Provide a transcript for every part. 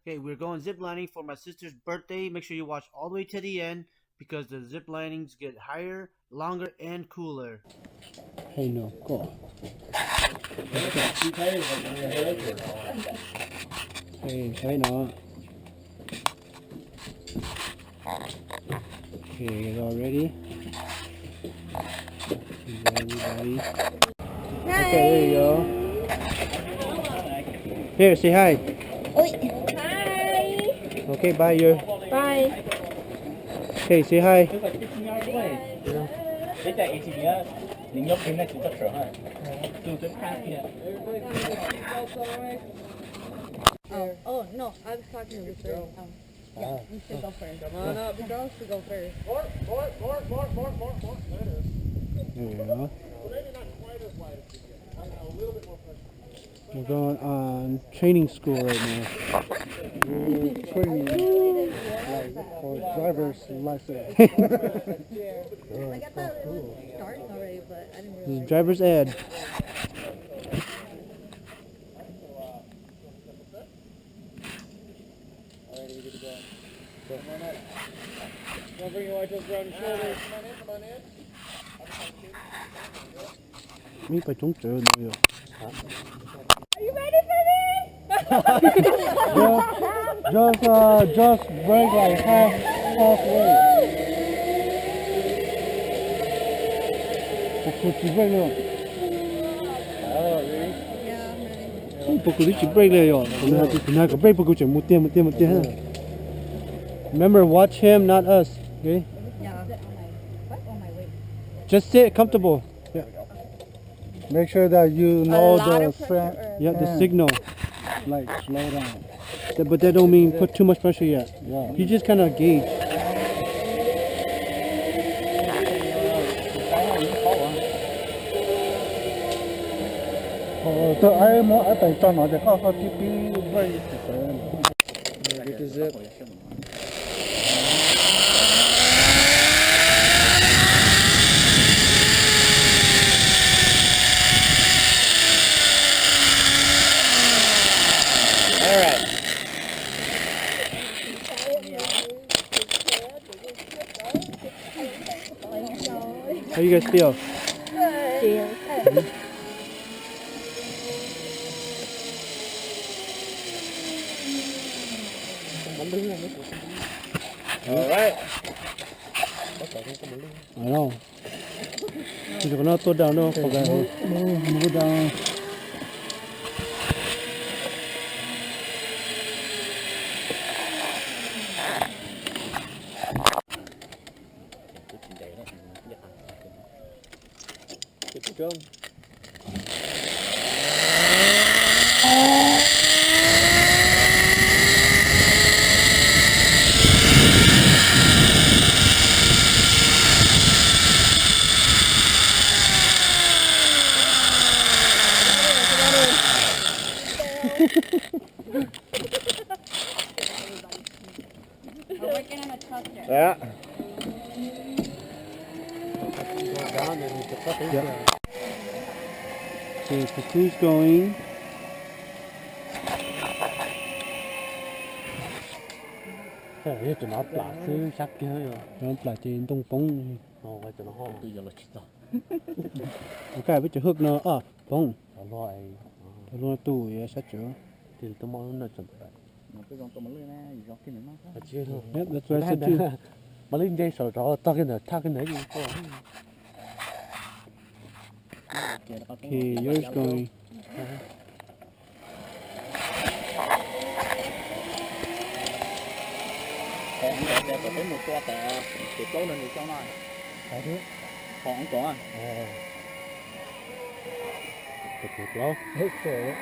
Okay, we're going ziplining for my sister's birthday. Make sure you watch all the way to the end because the ziplinings get higher, longer, and cooler. Hey, no, go. Hey, no. Okay, you all ready? Everybody. Hi. Okay, there you go. Here, say hi. Hi. Okay, bye, you. Bye. Okay, say hi. Oh no, I was talking to the girl. Yeah, you should go first. Come on up. The girls should go first. More. There it is. There you go. Well, maybe not quite as wide as you get. A little bit more pressure. We're going on training school right now. Training for driver's license. Like I thought it was starting already, but I didn't This realize. is driver's ed. Alright, we good to go. Come on up. Don't bring your white toes around your shoulders. Come on in. Mấy phải trúng trở nữa. Are you ready for me? Just break like halfway. Chỉ break luôn. Yeah, I'm ready. Bố chỉ breakเลยrồi. Hôm nay có break bố chỉ một tiền ha. Remember, watch him, not us. Okay? Yeah. What? On my way. Just sit comfortable. Yeah, Make sure that you know the yeah, the signal. like slow down. But that don't mean put too much pressure yet. Yeah. You just kind of gauge. Tôi ai muốn ở tại cho nó để có tí break. Get the zip. All right. How you guys feel? All right. I know. Chỉ có nó tốt down đâu, không phải. Move down. We're working on a cluster. Yeah. So the crew's going. Cái tụi nó plạt chứ chắc kia rồi. Nó plạt trên tung bóng. Cái tụi nó ho. Bây giờ là chết rồi. Cái với chữ hức nó bóng. Nó loại tù vậy sát chữa. Thì tôi mong nó chụp. Nó cái dòng tôm mới lên nè, dòng cái này nó. Chưa thôi. Yep, that's what I said too. Mà lên đây sợ rõ tao cái này thao cái này gì có. Okay, yours going. Còn để có một toa tại cái chỗ này trong này. Có thứ. Còn có à? Cái lỗ. Hết rồi.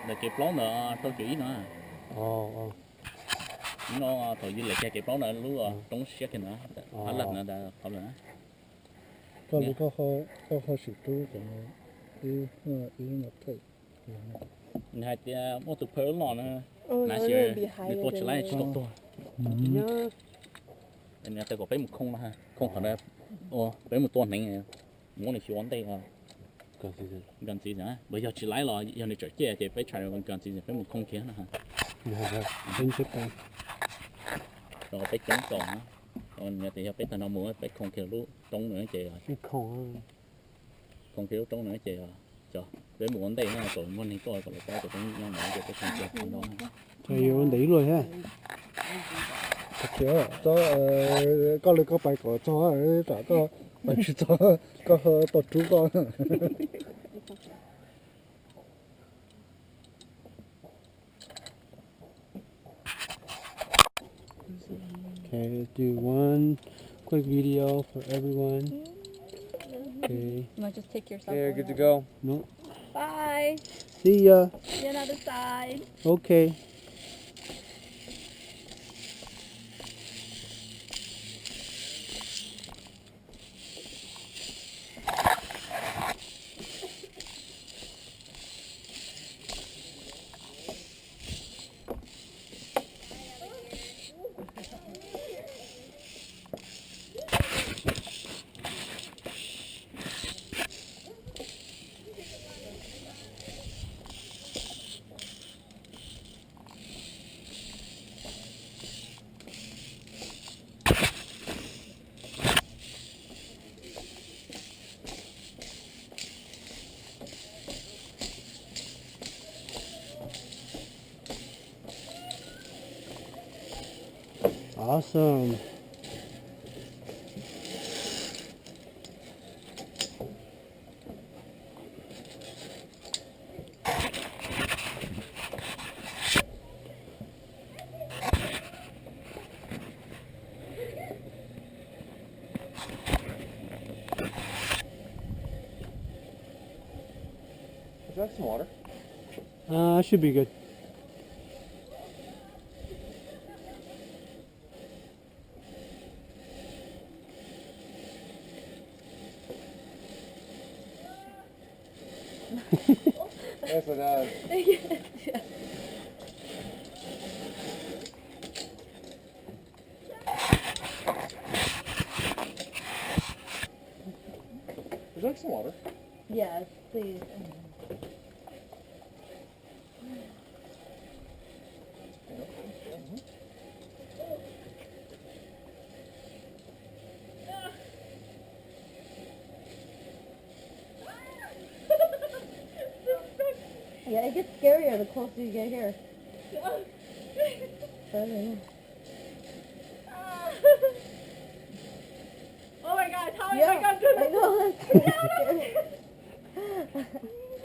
Để kịp lỗ nữa tôi chỉ nữa. Nó thời gian lại kịp lỗ nữa lúc trong xe kia nữa. Hết lần nữa đã không nữa. có họ sử dụng cái ý nó thôi. Hai tia một tụ phơi lò nữa. Nãy giờ bị bột trở lại chỉ tụ. Nhớ. Nên tôi có bé một không ha, không phải là bé một tuần này muốn này chịu ăn đây à. Gần gì nữa, bây giờ chỉ lái lò giờ này trở kia thì phải chạy gần gì bé một không kia nữa ha. Tính xếp đây. Rồi bé chống còn á. Còn nhà thì bé ta nó mua bé không kêu lú trống nữa chị rồi. Cái không. Không kêu trống nữa chị rồi. Cho bé muốn đây nó rồi muốn đi coi còn lại coi cũng nhau nữa cho cái không kêu đó. Trời yêu anh tí rồi ha. Thật chứ, có lời có bài của cho trả có bài cho có tổ chú con. Okay, do one quick video for everyone. Okay. You might just take yourself. Yeah, good to go. No. Bye. See ya. See you on the other side. Okay. Awesome. Would you like some water? Should be good. Yes, it does. Would you like some water? Yes, please. Yeah, it gets scarier the closer you get here. Further. Oh my god, Tommy, Yeah, I got good. I know.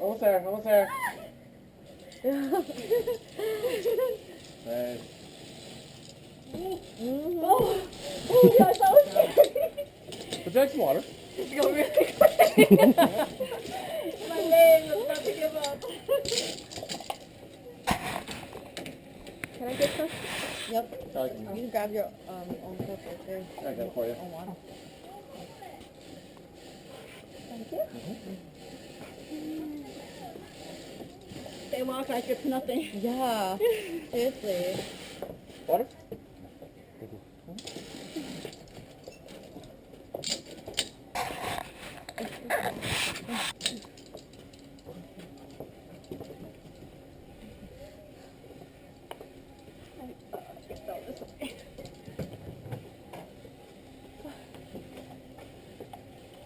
Almost there, almost there. Nice. Oh, oh gosh, that was scary. Would you like some water? It's going really quick. My leg was about to give up. Can I get some? Yep. I You can grab your own cup right there. got it for you. Own water. Thank you. They walk like it's nothing. Yeah. Seriously. Water?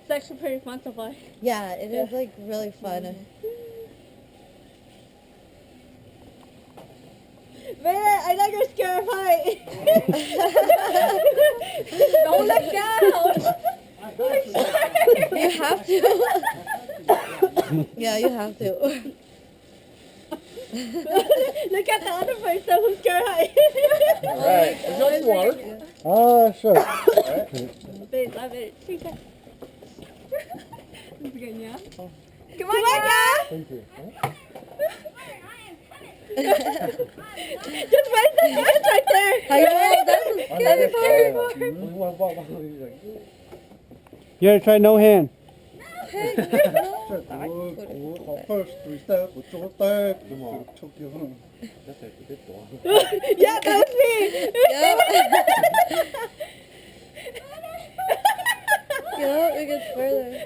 It's actually pretty fun to play. Yeah, it is like really fun. Man, I know you're scared of height. Don't look down. You have to. Yeah, you have to. Look at the other person who's scared of height. Alright, would you like some water? Sure. Alright. Wait, love it. It's good, yeah? Come on, yeah? Thank you. Just raise the hand right there. I know, that's scary part. You gotta try no hand. Yeah, that was me. Yeah, it gets further.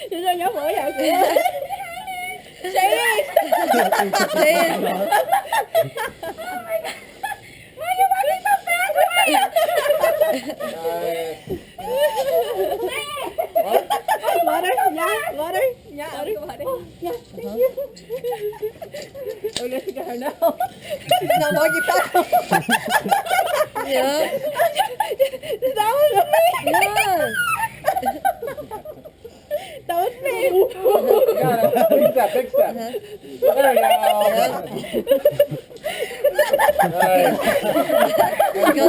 Chị cho nhớ mỗi dạo kia. Chase! Chase! Why are you running so fast? Water? Yeah, water? Yeah, water. Yeah, thank you. Oh, let's get her now. She's not walking fast. Yeah. That was me. Yeah. That was me. Got it. Big step, big step. There we go.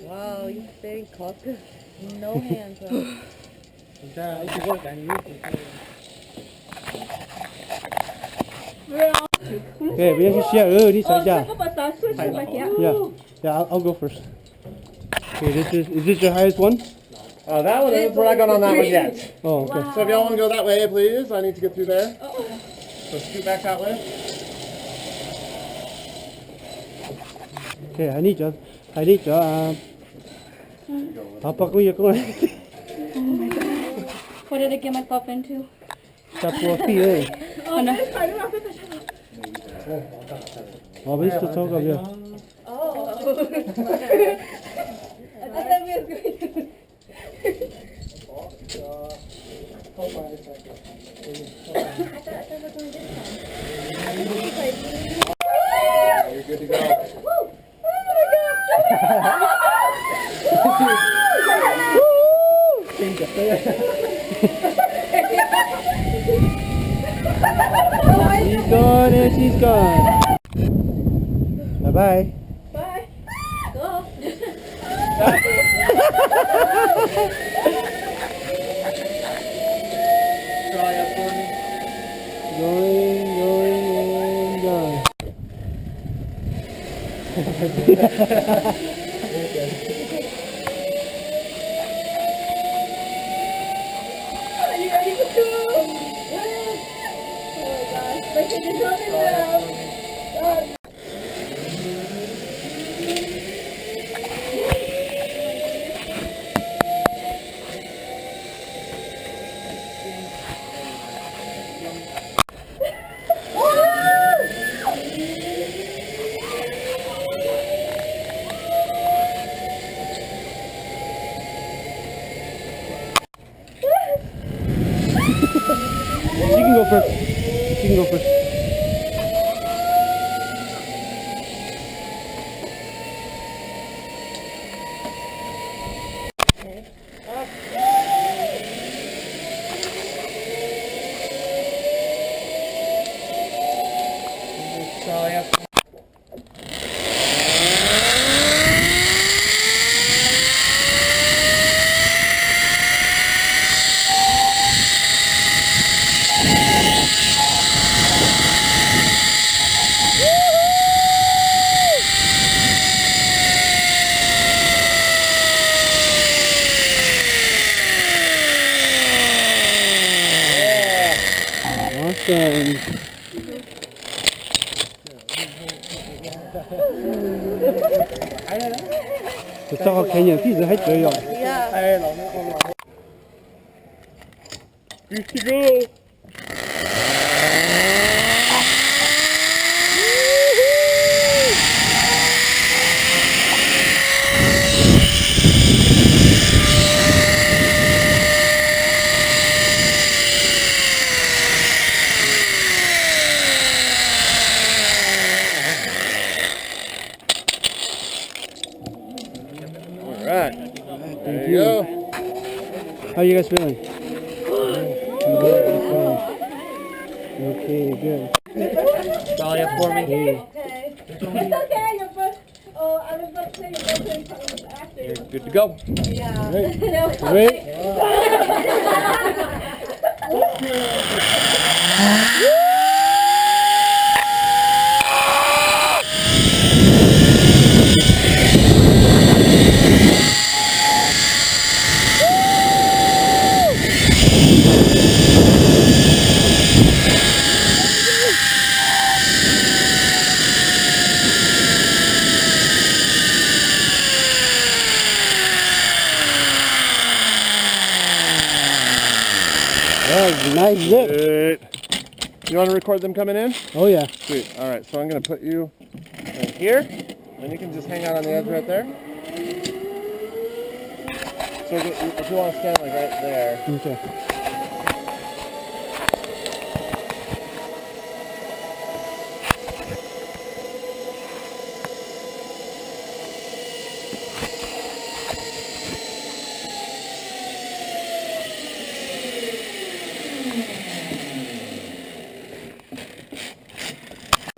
Wow, you're very cocky. No hands up. Okay, bây giờ share đi sai ra. Có bà tao suốt rồi mà kìa. Yeah, I'll go first. Okay, is this your highest one? That one is. We're not going on that one yet. Oh, okay. So if y'all want to go that way, please. I need to get through there. So scoot back that way. Okay, I need cho Papa ko ya ko. What did I get myself into? Sa po fi ơi. Oh no. Bây giờ tôi gặp rồi. Oh. I thought that was going to... You're good to go. She's gone and she's gone. Bye bye. Bye. Go. Going, gone. Are you ready to go? Oh my gosh. My kid is running now. She can go first. She can go first. Awesome. Tôi cho cái nhiều khi hết rồi rồi. Yeah. Here she go. Alright. There you go. How you guys feeling? Okay, good. Sorry for me. Hey. Okay. It's okay. Your first... Oh, I was about to say your boyfriend was after. You're good to go. Yeah. Wait. That's a nice zip. Good. You want to record them coming in? Oh yeah. Sweet. All right, so I'm going to put you right here, and you can just hang out on the edge right there. So if you want to stand like right there. Okay.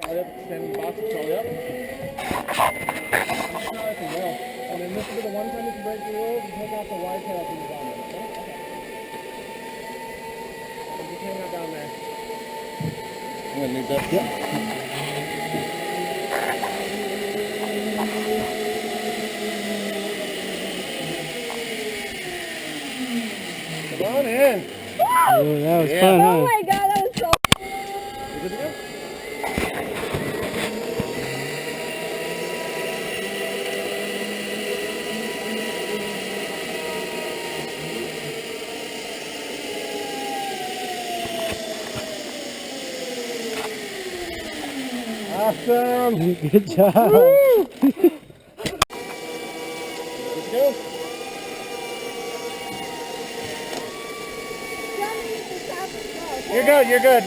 Trolley up, standing box, trolley up. It's not like a wheel. And then this will be the one time you can break the rules and take out the wide tail from the bottom. Okay? And just hang out down there. I'm going to need that. Yep. Come on in. Oh, that was Yeah. fun, Oh huh? my god, that was so. You good to go? Awesome. Good job. Good to go? You're good, you're good.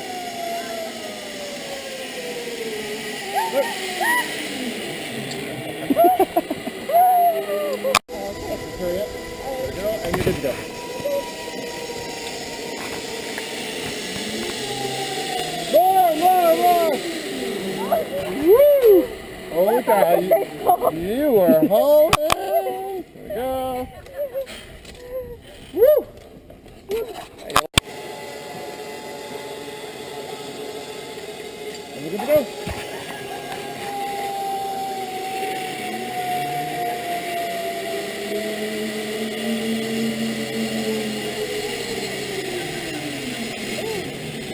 Hurry up. There we go, and you're good to go. More! Woo! Oh God, you were holding. There we go. Woo! And you're good to go.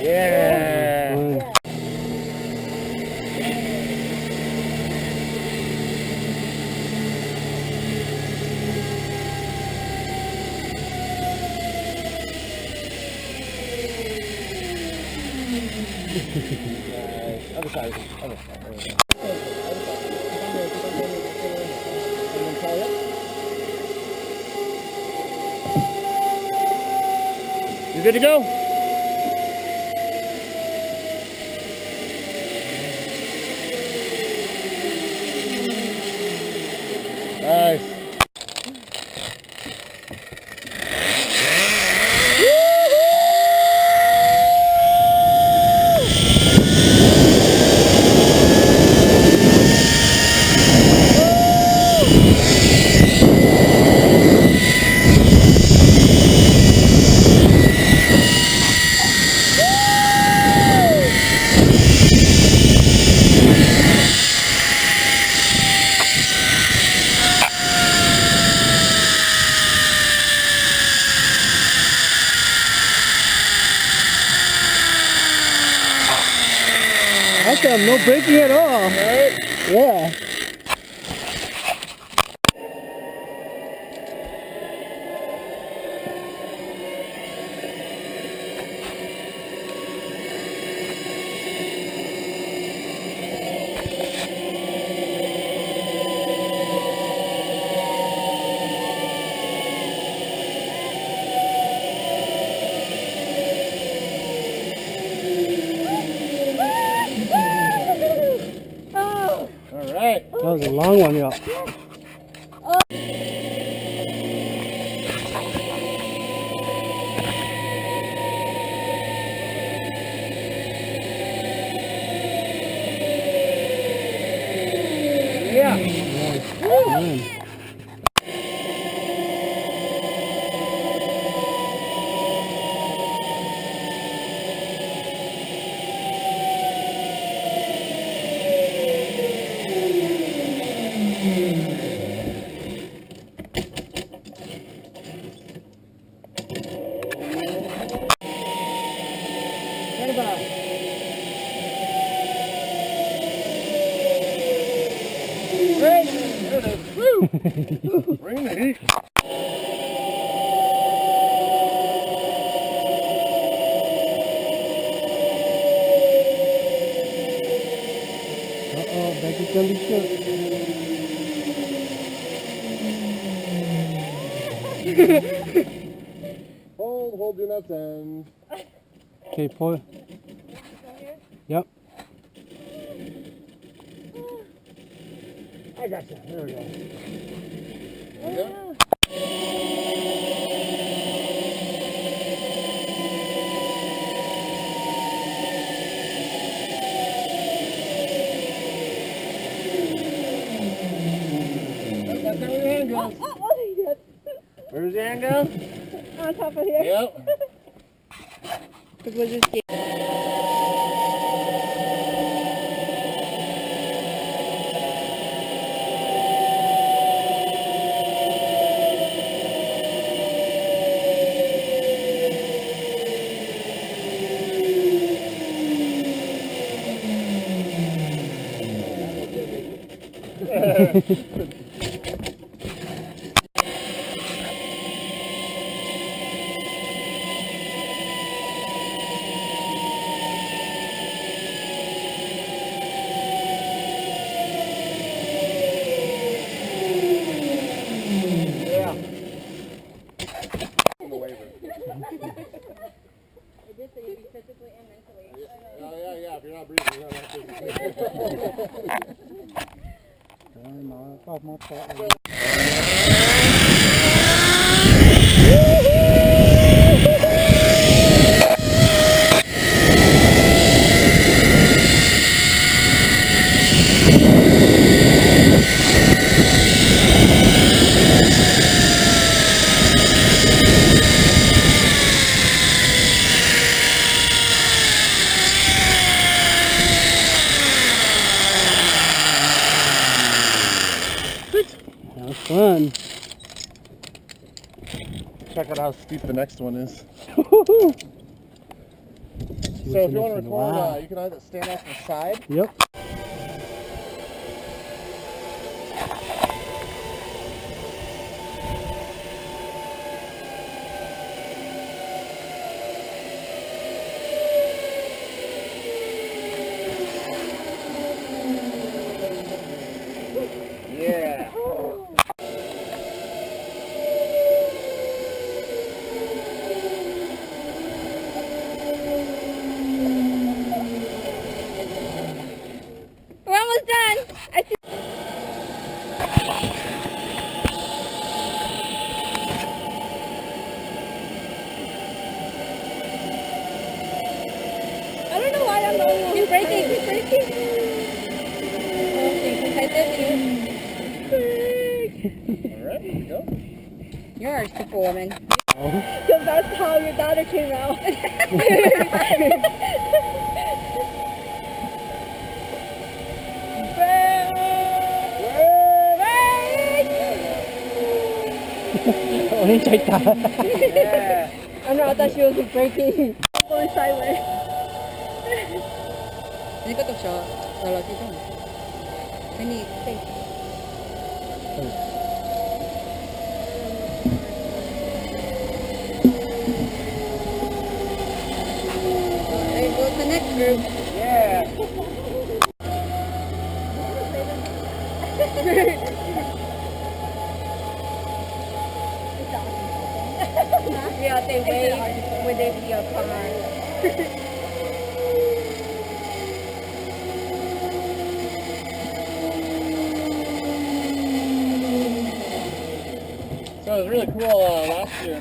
Yeah. Fun. Nice. Other side. Other side. There we go. And then tie up. You good to go? Nice. Awesome. No braking at all. Yeah. All right. That was a long one, y'all. Yeah. Fun. What about? Hey, there it is. Woo! Bring the heat. Hold, do not send. Okay, pull. Yep. I got you. There we go. Where's your hand go? On top of here. Yep. Because we'll just get... Yeah, if you're not breathing, you're not That was fun. Check out how steep the next one is. So So if you want to record, you can either stand off the side. Yep. Yeah. We're almost done. I see. I don't know why I'm not. Keep breaking. Keep breaking. Okay, I did Alright, here we go. You're a super woman. Oh. Because that's how your daughter came out. Only chạy tà. Yeah. I know, I thought she was breaking. Going sideways. Ini kau tak sure kalau kita ni. Ini safe. Hey, go to the next group. Yeah. Yeah, they wave when they see a car. So it was really cool last year.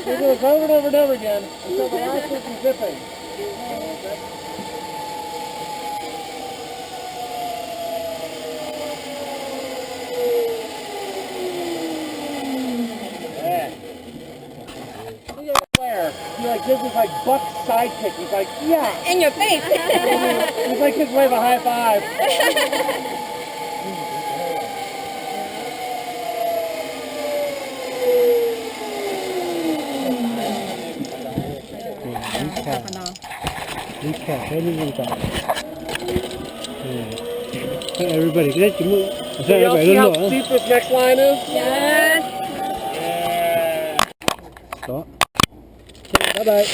We do it over and over and over again until the last person's zipping. Yeah. Look at Blair. He like gives his like buck sidekick. He's like, yeah. In your face. He's like his wave a high five. Recap, everyone got it. Yeah. Everybody, can I give me? So y'all see how steep this next line is? Yes. Yeah. Stop. Bye bye.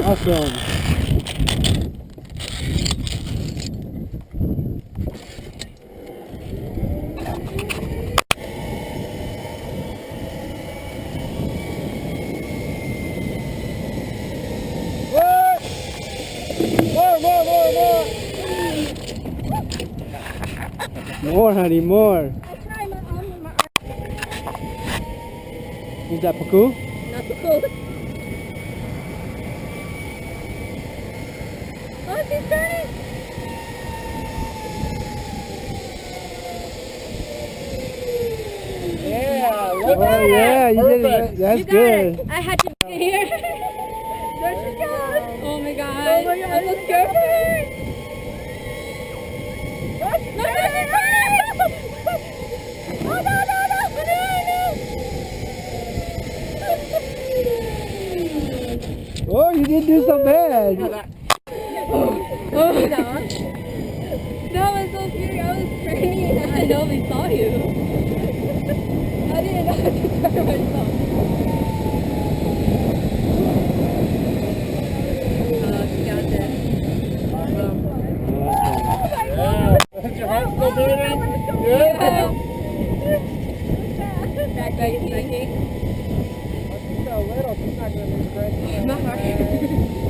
Awesome. More, honey, more. I try my arm with my arm. Is that paku? Not too cool. Oh, she's turning. Yeah, Oh yeah, you did it. That's You got good. it. I had to get here. There she goes. Oh my god. Oh my god. I'm so scared for her. No, she's turning. Oh no, no, no. Oh, you didn't do so bad. Oh no. That was so scary. I was praying. I know we saw you. I didn't know how to turn myself. She got this. Is your heart still beating? Yeah. Back, back, back. So little, she's not going to be great. My heart.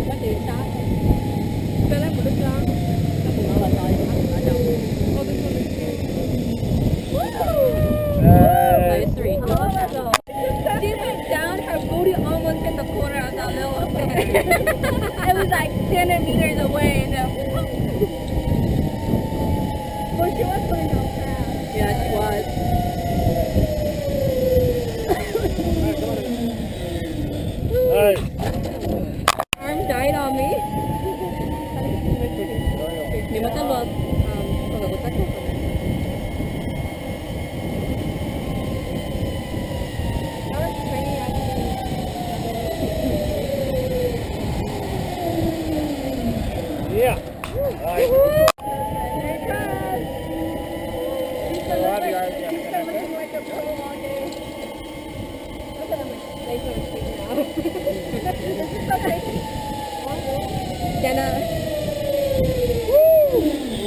Có tiền sao? Tôi lấy một đứa con. Nó cũng ở trời, nó ở đâu? Ô, tôi không được. Woo! 3. She went down, her booty almost hit the corner of that little affair. It was like 10 meters away. And well, she was going down fast. Yeah, she was. Alright. Arm died on me. Nhưng mà tao luôn không được tất cả. Yeah. Alright. Jenna.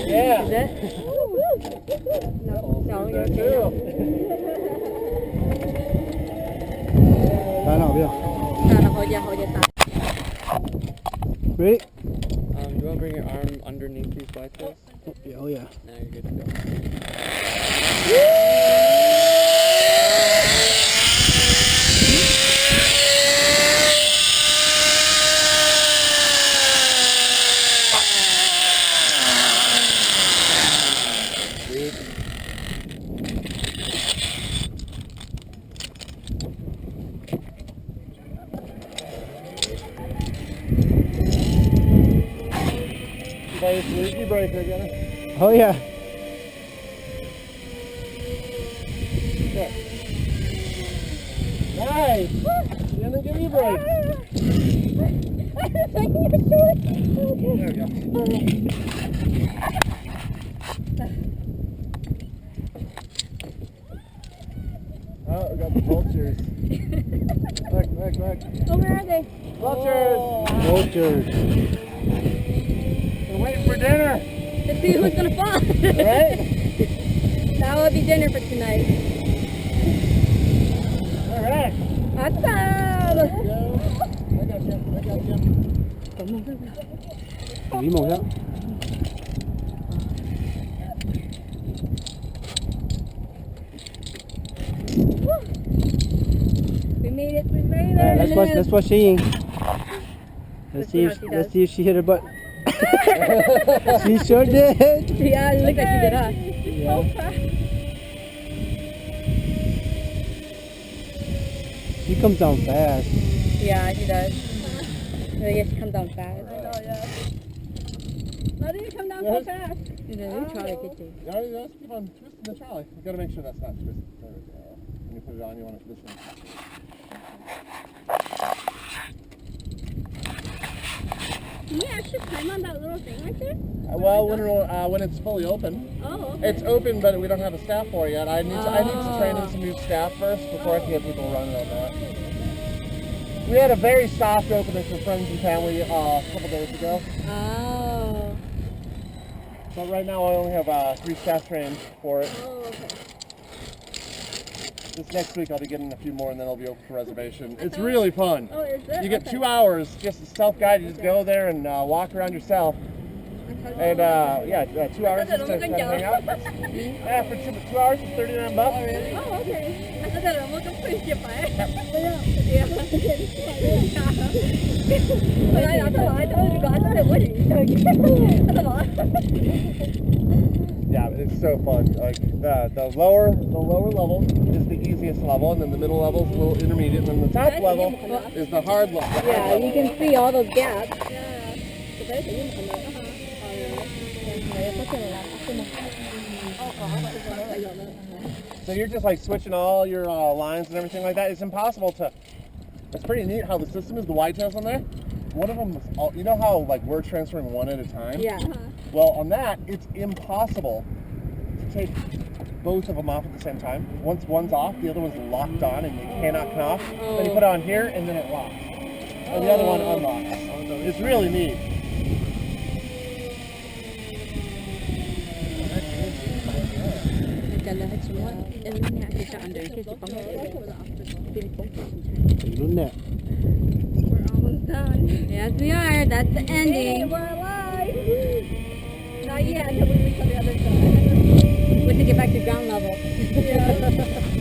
Yeah. Is it? No, you're okay. Đó nào biết. Hold your thigh. Ready? You want to bring your arm underneath these biceps? Yeah, oh yeah. Now you're good to go. Nice sneaky breaker, Jenna. Oh yeah. Nice. Jenna, give me a break. There we go. Oh, we got the vultures. Look. Oh, where are they? Vultures. Vultures. We're waiting for dinner. Let's see who's gonna fall. Right? That will be dinner for tonight. All right. Awesome. Go. I got you. Nghĩ một đó. We made it. We made it. Alright, let's watch Cheng. Let's see if she hit her butt. She sure did. Yeah, it looked like she did, huh? Yeah. She comes down fast. Yeah, she does. I guess she comes down fast. I know, yeah. Why did you come down so fast? You didn't try to get you. No, just keep on twisting the trolley. You gotta make sure that's not twisted. There we go. When you put it on, you want it this one. Can we actually climb on that little thing right there? Well, when it's fully open. Oh, okay. It's open, but we don't have a staff for it yet. I need to train in some new staff first before I can get people running on that. We had a very soft opening for friends and family a couple days ago. Oh. But right now I only have 3 staff trained for it. Oh, okay. This next week I'll be getting a few more and then I'll be open for reservation. It's really fun. Oh, is it? You get Okay. 2 hours just self-guided. You just go there and walk around yourself. And yeah, 2 hours just to kind of hang out. Yeah, for 2 hours it's $39. Oh, really? Oh, okay. I thought that was a pretty cheap buy. But I told you guys that it wouldn't. Yeah, it's so fun. Like the lower level is the easiest level, and then the middle level is a little intermediate, and then the top level is the hard level. Yeah, you can see all those gaps. So you're just like switching all your lines and everything like that. It's impossible to. It's pretty neat how the system is. The whitetails on there. One of them is all, you know how like we're transferring one at a time. Yeah. Well, on that, it's impossible to take both of them off at the same time. Once one's off, the other one's locked on, and you cannot come off. Then you put it on here, and then it locks, and the other one unlocks. It's really neat. We're almost done. Yes, we are. That's the ending. We're alive. Not yet until we reach on the other side. We have to get back to ground level. Yeah.